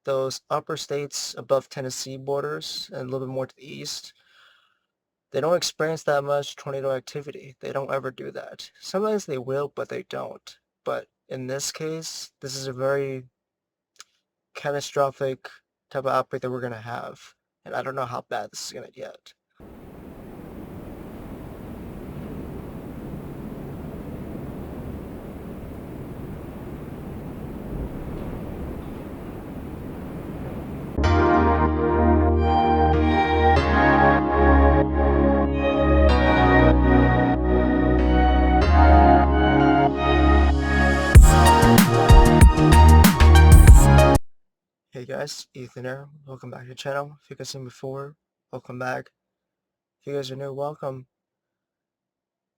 those upper states above Tennessee borders and a little bit more to the east, they don't experience that much tornado activity. They don't ever do that. Sometimes they will, but they don't. But in this case, this is a very catastrophic type of outbreak that we're going to have. And I don't know how bad this is going to get. Hey guys, Ethan here. Welcome back to the channel. If you guys seen before, welcome back. If you guys are new, welcome.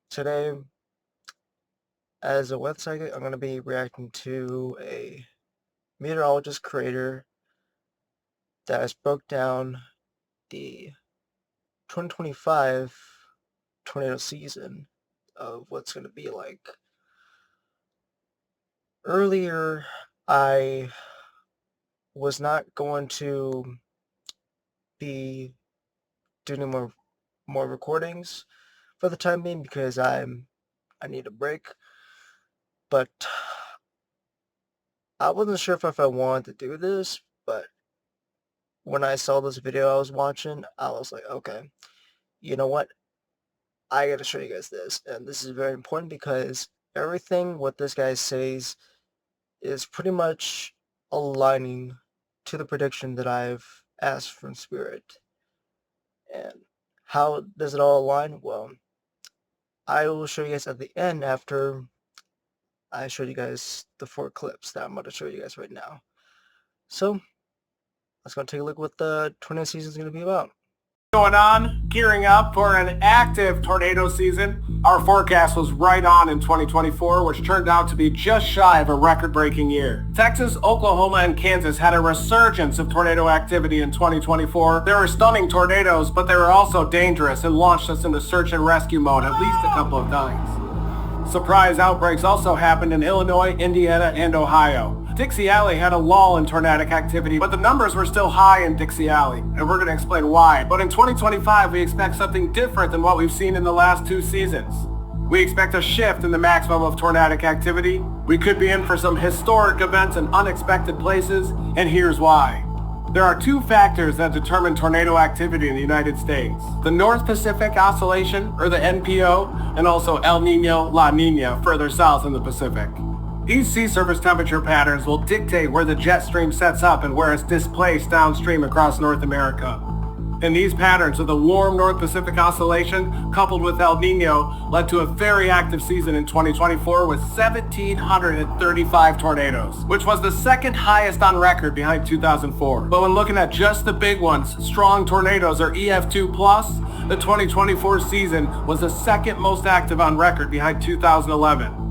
Today, as a website, I'm going to be reacting to a meteorologist creator that has broke down the 2025 tornado season of what's going to be like. Earlier, I was not going to be doing more recordings for the time being because I need a break, but I wasn't sure if I wanted to do this. But when I saw this video I was watching, I was like, okay, you know what, I gotta show you guys this. And this is very important because everything what this guy says is pretty much aligning to the prediction that I've asked from Spirit. And how does it all align? Well, I will show you guys at the end after I show you guys the 4 clips that I'm about to show you guys right now. So let's go take a look what the tornado season is going to be about. Going on, gearing up for an active tornado season. Our forecast was right on in 2024, which turned out to be just shy of a record-breaking year. Texas, Oklahoma, and Kansas had a resurgence of tornado activity in 2024. There were stunning tornadoes, but they were also dangerous and launched us into search and rescue mode at least a couple of times. Surprise outbreaks also happened in Illinois, Indiana, and Ohio. Dixie Alley had a lull in tornadic activity, but the numbers were still high in Dixie Alley, and we're going to explain why. But in 2025, we expect something different than what we've seen in the last 2 seasons. We expect a shift in the maximum of tornadic activity. We could be in for some historic events in unexpected places, and here's why. There are 2 factors that determine tornado activity in the United States: the North Pacific Oscillation, or the NPO, and also El Nino, La Nina, further south in the Pacific. These sea surface temperature patterns will dictate where the jet stream sets up and where it's displaced downstream across North America. And these patterns of the warm North Pacific Oscillation coupled with El Nino led to a very active season in 2024 with 1,735 tornadoes, which was the second highest on record behind 2004. But when looking at just the big ones, strong tornadoes or EF2+, the 2024 season was the second most active on record behind 2011.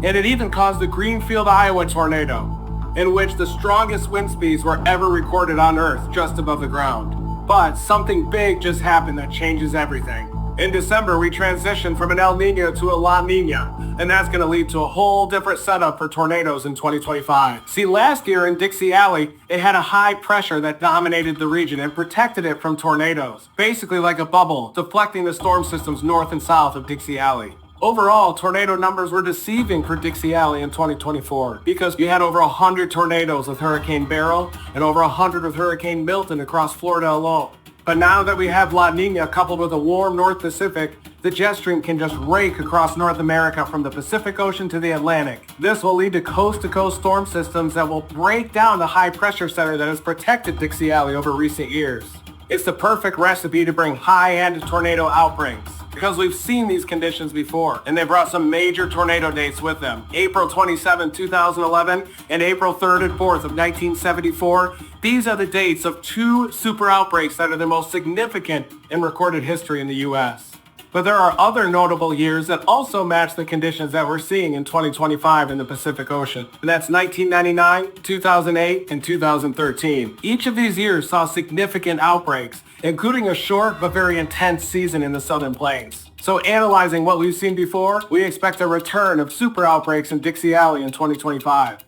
And it even caused the Greenfield, Iowa tornado, in which the strongest wind speeds were ever recorded on Earth just above the ground. But something big just happened that changes everything. In December, we transitioned from an El Nino to a La Nina, and that's going to lead to a whole different setup for tornadoes in 2025. See, last year in Dixie Alley, it had a high pressure that dominated the region and protected it from tornadoes, basically like a bubble, deflecting the storm systems north and south of Dixie Alley. Overall, tornado numbers were deceiving for Dixie Alley in 2024 because you had over 100 tornadoes with Hurricane Beryl and over 100 with Hurricane Milton across Florida alone. But now that we have La Nina coupled with a warm North Pacific, the jet stream can just rake across North America from the Pacific Ocean to the Atlantic. This will lead to coast-to-coast storm systems that will break down the high-pressure center that has protected Dixie Alley over recent years. It's the perfect recipe to bring high-end tornado outbreaks, because we've seen these conditions before, and they brought some major tornado dates with them. April 27, 2011, and April 3rd and 4th of 1974. These are the dates of 2 super outbreaks that are the most significant in recorded history in the U.S. But there are other notable years that also match the conditions that we're seeing in 2025 in the Pacific Ocean. And that's 1999, 2008, and 2013. Each of these years saw significant outbreaks, including a short but very intense season in the Southern Plains. So analyzing what we've seen before, we expect a return of super outbreaks in Dixie Alley in 2025.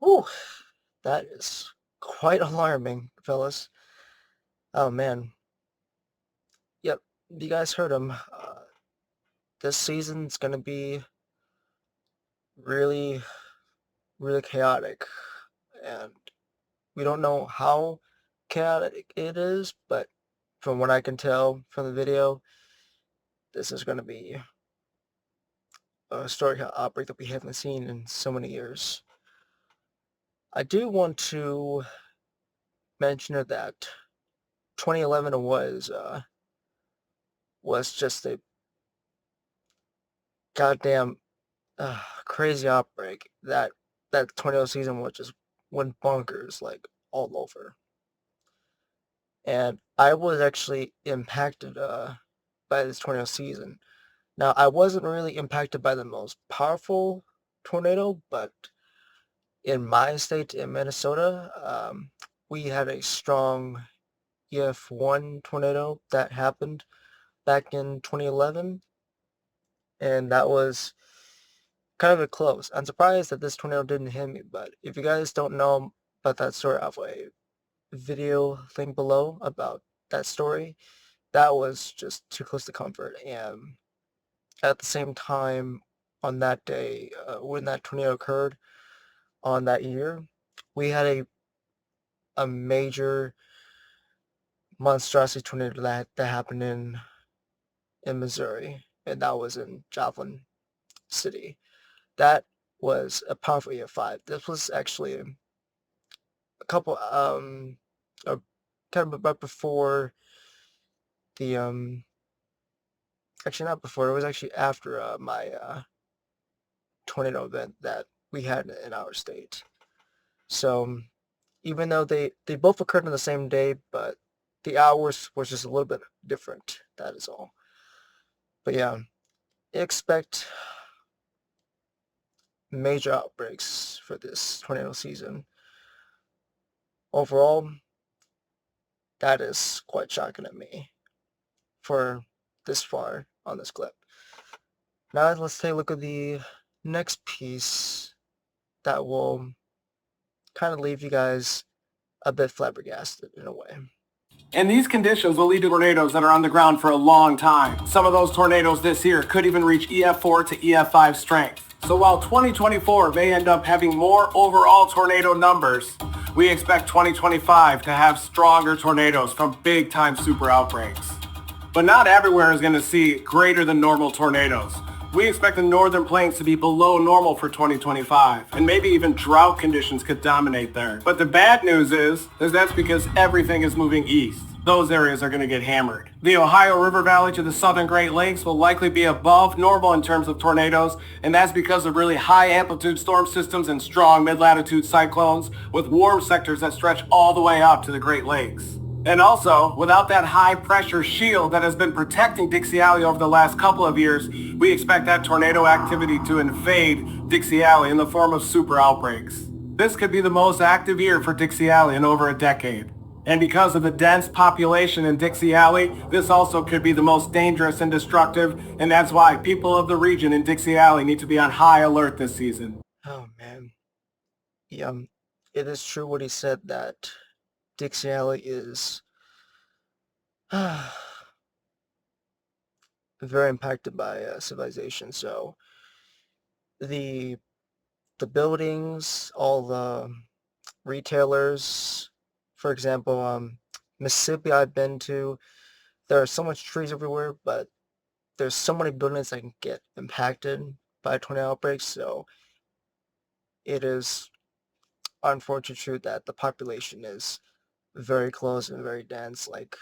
Ooh, that is quite alarming, fellas. Oh man. Yep, you guys heard him. This season's gonna be really, really chaotic, and we don't know how chaotic it is, but from what I can tell from the video, this is gonna be a story outbreak that we haven't seen in so many years. I do want to mention that 2011 was just a goddamn crazy outbreak. That tornado season was just went bonkers like all over. And I was actually impacted by this tornado season. Now I wasn't really impacted by the most powerful tornado, but in my state in Minnesota, we had a strong EF1 tornado that happened back in 2011, and that was kind of a close. I'm surprised that this tornado didn't hit me, but if you guys don't know about that story, I have a video link below about that story. That was just too close to comfort, and at the same time, on that day, when that tornado occurred on that year, we had a major monstrosity tornado that happened in Missouri, and that was in Joplin City. That was a powerful EF5. This was actually a couple uh, kind of right before the actually not before, it was actually after my tornado event that we had in our state. So even though they both occurred on the same day, but the hours was just a little bit different. That is all. But yeah, expect major outbreaks for this tornado season. Overall, that is quite shocking to me for this far on this clip. Now let's take a look at the next piece that will kind of leave you guys a bit flabbergasted in a way. And these conditions will lead to tornadoes that are on the ground for a long time. Some of those tornadoes this year could even reach EF4 to EF5 strength. So while 2024 may end up having more overall tornado numbers, we expect 2025 to have stronger tornadoes from big-time super outbreaks. But not everywhere is going to see greater than normal tornadoes. We expect the northern plains to be below normal for 2025, and maybe even drought conditions could dominate there. But the bad news is that's because everything is moving east. Those areas are going to get hammered. The Ohio River Valley to the southern Great Lakes will likely be above normal in terms of tornadoes, and that's because of really high amplitude storm systems and strong mid-latitude cyclones with warm sectors that stretch all the way up to the Great Lakes. And also, without that high-pressure shield that has been protecting Dixie Alley over the last couple of years, we expect that tornado activity to invade Dixie Alley in the form of super outbreaks. This could be the most active year for Dixie Alley in over a decade. And because of the dense population in Dixie Alley, this also could be the most dangerous and destructive, and that's why people of the region in Dixie Alley need to be on high alert this season. Oh man, yeah, it is true what he said that Dixie Alley is very impacted by civilization. So the the buildings, all the retailers, for example, Mississippi I've been to, there are so much trees everywhere, but there's so many buildings that can get impacted by tornado outbreaks. So it is unfortunate true that the population is very close and very dense. Like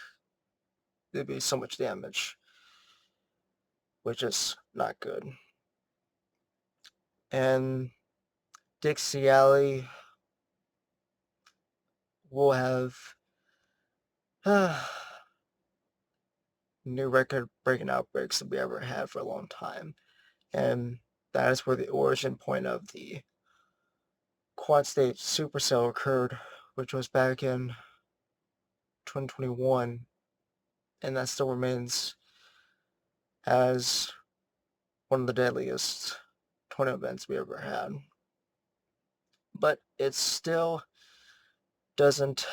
there'd be so much damage, which is not good. And Dixie Alley will have new record-breaking outbreaks that we ever had for a long time. And that is where the origin point of the quad state supercell occurred, which was back in 2021, and that still remains as one of the deadliest tornado events we ever had. But it's still doesn't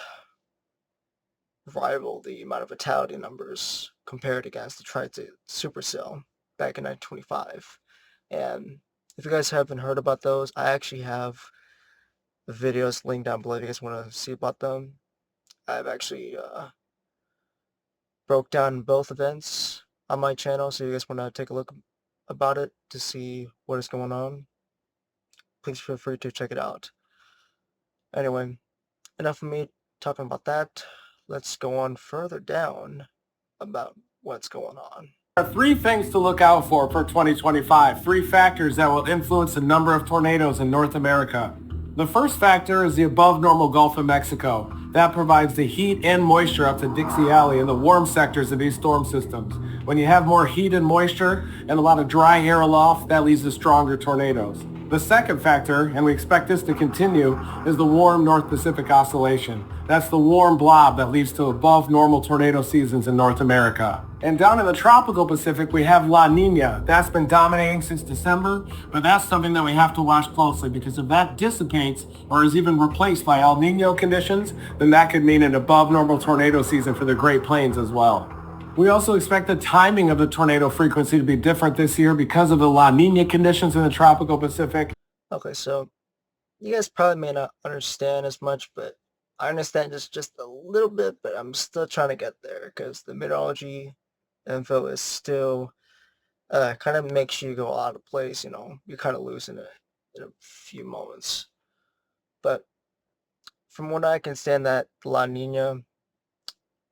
rival the amount of fatality numbers compared against the Tri-State Supercell back in 1925. And if you guys haven't heard about those, I actually have videos linked down below if you guys want to see about them. I've actually broke down both events on my channel, so if you guys want to take a look about it to see what is going on, please feel free to check it out. Anyway, enough of me talking about that. Let's go on further down about what's going on. There are three things to look out for 2025, three factors that will influence the number of tornadoes in North America. The first factor is the above normal Gulf of Mexico. That provides the heat and moisture up to Dixie Alley and the warm sectors of these storm systems. When you have more heat and moisture and a lot of dry air aloft, that leads to stronger tornadoes. The second factor, and we expect this to continue, is the warm North Pacific Oscillation. That's the warm blob that leads to above normal tornado seasons in North America. And down in the tropical Pacific, we have La Nina. That's been dominating since December, but that's something that we have to watch closely, because if that dissipates or is even replaced by El Nino conditions, then that could mean an above normal tornado season for the Great Plains as well. We also expect the timing of the tornado frequency to be different this year because of the La Nina conditions in the tropical Pacific. Okay, so you guys probably may not understand as much, but I understand just a little bit, but I'm still trying to get there because the meteorology info is still kind of makes you go out of place, you know. You're kind of losing it in a few moments. But from what I can stand, that La Nina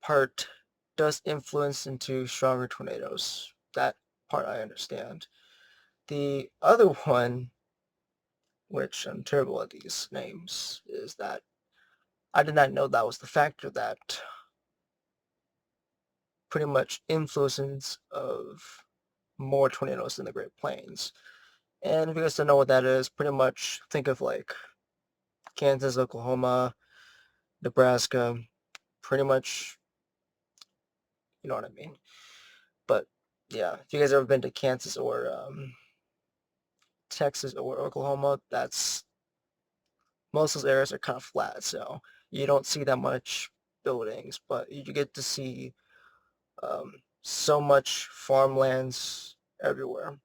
part does influence into stronger tornadoes. That part I understand. The other one, which I'm terrible at these names, is that I did not know that was the factor that pretty much influences of more tornadoes in the Great Plains. And if you guys don't know what that is, pretty much think of like Kansas, Oklahoma, Nebraska, pretty much, you know what I mean. But yeah, if you guys ever been to Kansas or Texas or Oklahoma, that's most of those areas are kind of flat, so you don't see that much buildings, but you get to see so much farmlands everywhere.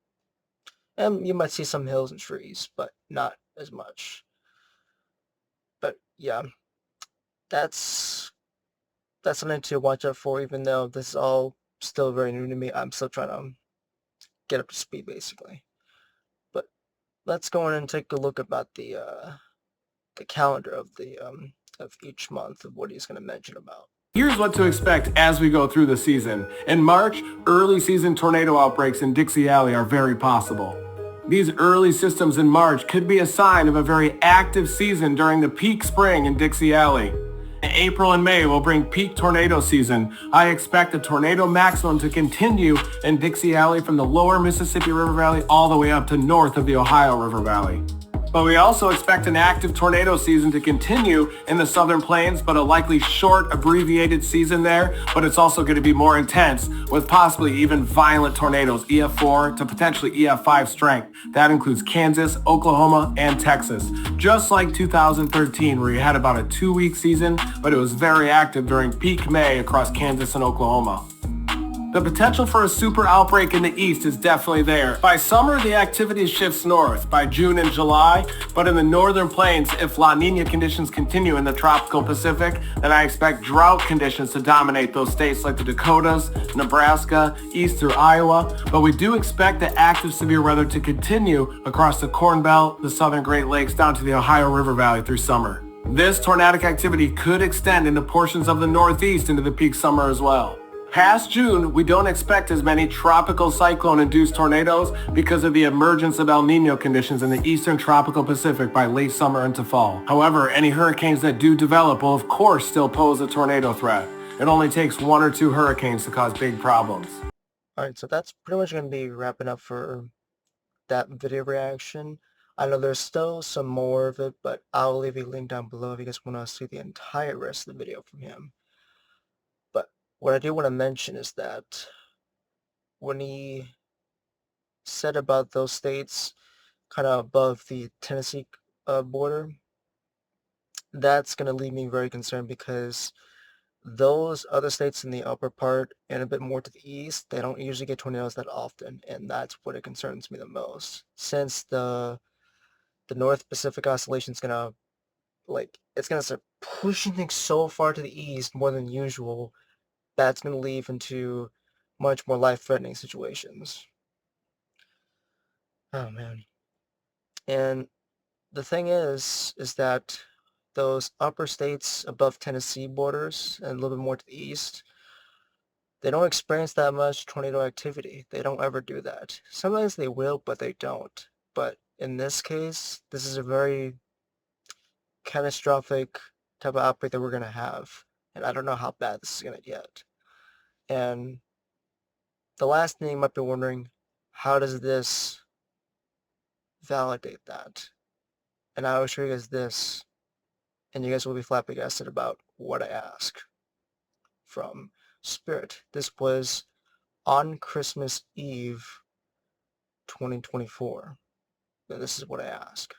And you might see some hills and trees, but not as much. But yeah, that's something to watch out for, even though this is all still very new to me. I'm still trying to get up to speed, basically. But let's go in and take a look about the calendar of the of each month of what he's going to mention about. Here's what to expect as we go through the season. In March, early season tornado outbreaks in Dixie Alley are very possible. These early systems in March could be a sign of a very active season during the peak spring in Dixie Alley. April and May will bring peak tornado season. I expect the tornado maximum to continue in Dixie Alley from the lower Mississippi River Valley all the way up to north of the Ohio River Valley. But we also expect an active tornado season to continue in the southern plains, but a likely short, abbreviated season there. But it's also going to be more intense with possibly even violent tornadoes, EF4 to potentially EF5 strength. That includes Kansas, Oklahoma, and Texas. Just like 2013, where you had about a 2-week season, but it was very active during peak May across Kansas and Oklahoma. The potential for a super outbreak in the east is definitely there. By summer, the activity shifts north by June and July, but in the northern plains, if La Nina conditions continue in the tropical Pacific, then I expect drought conditions to dominate those states like the Dakotas, Nebraska, east through Iowa, but we do expect the active severe weather to continue across the Corn Belt, the southern Great Lakes, down to the Ohio River Valley through summer. This tornadic activity could extend into portions of the northeast into the peak summer as well. Past June, we don't expect as many tropical cyclone-induced tornadoes because of the emergence of El Nino conditions in the eastern tropical Pacific by late summer into fall. However, any hurricanes that do develop will of course still pose a tornado threat. It only takes 1 or 2 hurricanes to cause big problems. Alright, so that's pretty much going to be wrapping up for that video reaction. I know there's still some more of it, but I'll leave a link down below if you guys want to see the entire rest of the video from him. But what I do want to mention is that when he said about those states kind of above the Tennessee border, that's going to leave me very concerned because those other states in the upper part and a bit more to the east, they don't usually get tornadoes that often, and that's what it concerns me the most. Since the North Pacific Oscillation is gonna it's gonna start pushing things so far to the east more than usual, that's gonna lead into much more life-threatening situations. Oh man. And the thing is that those upper states above Tennessee borders and a little bit more to the east, they don't experience that much tornado activity. They don't ever do that. Sometimes they will, but they don't. But in this case, this is a very catastrophic type of outbreak that we're going to have. And I don't know how bad this is going to get. And the last thing you might be wondering, how does this validate that? And I will show you guys this, and you guys will be flabbergasted about what I ask from Spirit. This was on Christmas Eve 2024. And this is what I ask.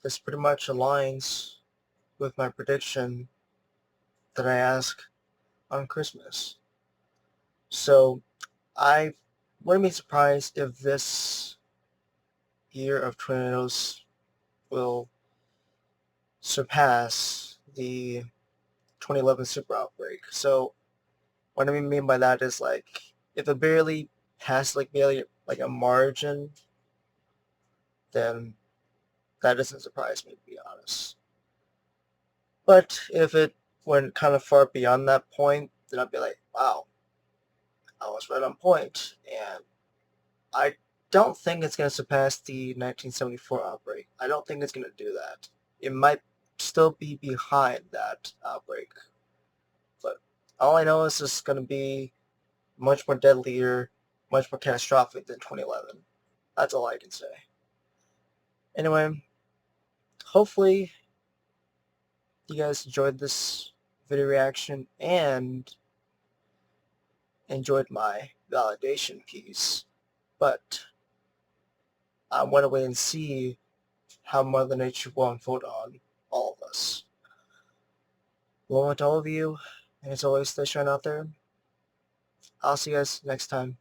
This pretty much aligns with my prediction that I ask on Christmas. So I wouldn't be surprised if this year of tornadoes will surpass the 2011 super outbreak. So what I mean by that is if it barely has barely a margin, then that doesn't surprise me, to be honest. But if it went kind of far beyond that point, then I'd be like, wow, I was right on point. And I don't think it's going to surpass the 1974 outbreak. I don't think it's going to do that. It might still be behind that outbreak. But all I know is it's going to be much more deadlier, much more catastrophic than 2011. That's all I can say. Anyway, hopefully you guys enjoyed this video reaction and enjoyed my validation piece. But I want to wait and see how Mother Nature will unfold on all of us. Well, to all of you, and as always, stay strong out there. I'll see you guys next time.